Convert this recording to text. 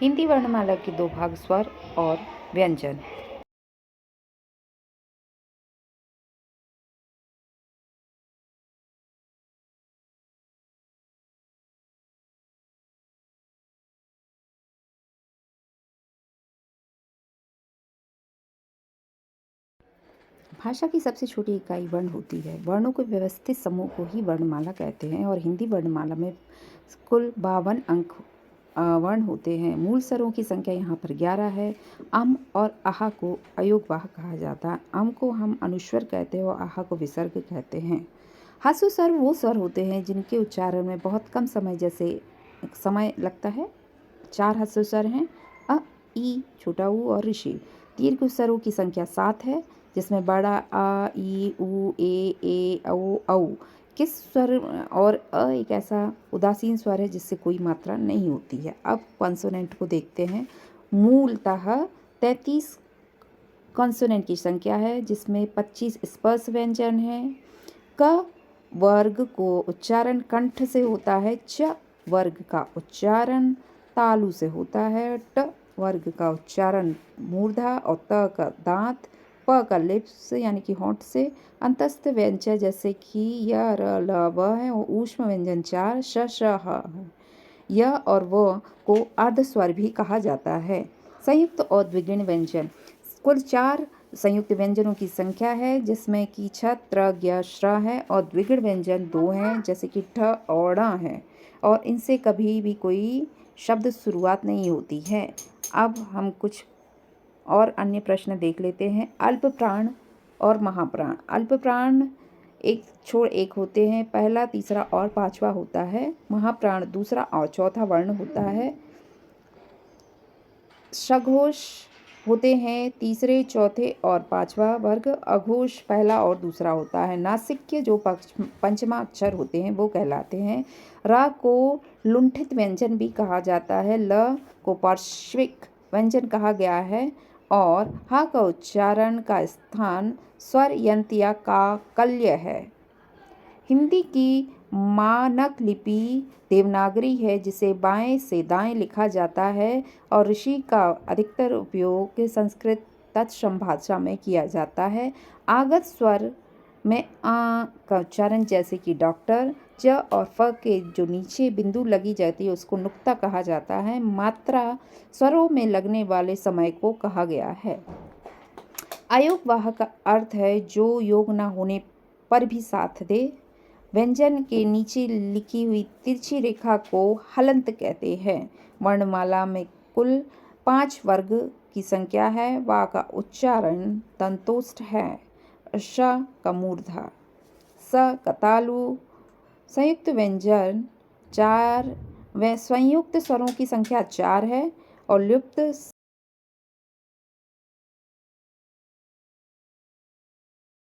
हिंदी वर्णमाला के दो भाग, स्वर और व्यंजन। भाषा की सबसे छोटी इकाई वर्ण होती है। वर्णों के व्यवस्थित समूह को ही वर्णमाला कहते हैं और हिंदी वर्णमाला में कुल 52 अंक वर्ण होते हैं। मूल स्वरों की संख्या यहाँ पर 11 है। अम और आहा को अयोगवाह कहा जाता है। अम को हम अनुस्वर कहते हैं और आहा को विसर्ग कहते हैं। ह्रस्व स्वर वो स्वर होते हैं जिनके उच्चारण में बहुत कम समय लगता है। 4 ह्रस्व स्वर हैं: अ, ई, छोटा ऊ और ऋषि। दीर्घ स्वरों की संख्या 7 है, जिसमें बड़ा आ, ई, ऊ, ए, औ। किस स्वर और अ एक ऐसा उदासीन स्वर है जिससे कोई मात्रा नहीं होती है। अब कॉन्सोनेंट को देखते हैं। मूलतः 33 कॉन्सोनेंट की संख्या है, जिसमें 25 स्पर्श व्यंजन हैं। क वर्ग को उच्चारण कंठ से होता है। च वर्ग का उच्चारण तालु से होता है। ट वर्ग का उच्चारण मूर्धा और त का दांत, प का लिप्स यानी कि होंठ से। अंतस्थ व्यंजन जैसे कि य, र, ल, व है और ऊष्म व्यंजन 4 श, श, ह है। य और व को अर्धस्वर भी कहा जाता है। संयुक्त और द्विगुण व्यंजन कुल 4 संयुक्त व्यंजनों की संख्या है, जिसमें कि छ, त्र, ज्ञ, श्र है और द्विगुण व्यंजन 2 हैं, जैसे कि ठ और ण है और इनसे कभी भी कोई शब्द शुरुआत नहीं होती है। अब हम कुछ और अन्य प्रश्न देख लेते हैं। अल्प प्राण और महाप्राण। अल्प प्राण एक छोड़ एक होते हैं, पहला, तीसरा और पांचवा होता है। महाप्राण दूसरा और चौथा वर्ण होता है। सघोष होते हैं तीसरे, चौथे और पांचवा वर्ग। अघोष पहला और दूसरा होता है। नासिक्य जो पंचमा अक्षर होते हैं वो कहलाते हैं। र को लुंठित व्यंजन भी कहा जाता है। ल को पार्श्विक व्यंजन कहा गया है और ह का उच्चारण का स्थान स्वर यंत्र या काकल्य है। हिंदी की मानक लिपि देवनागरी है, जिसे बाएं से दाएं लिखा जाता है और ऋषि का अधिकतर उपयोग संस्कृत तत्सम भाषा में किया जाता है। आगत स्वर में आ का उच्चारण जैसे कि डॉक्टर। ज और फ के जो नीचे बिंदु लगी जाती है उसको नुक्ता कहा जाता है। मात्रा स्वरों में लगने वाले समय को कहा गया है। अयोगवाह का अर्थ है जो योग न होने पर भी साथ दे। व्यंजन के नीचे लिखी हुई तिरछी रेखा को हलंत कहते हैं। वर्णमाला में कुल 5 वर्ग की संख्या है। वा का उच्चारण दंतोष्ठ है। श का मूर्धा, स का तालु। संयुक्त व्यंजन 4 व संयुक्त स्वरों की संख्या 4 है और लुप्त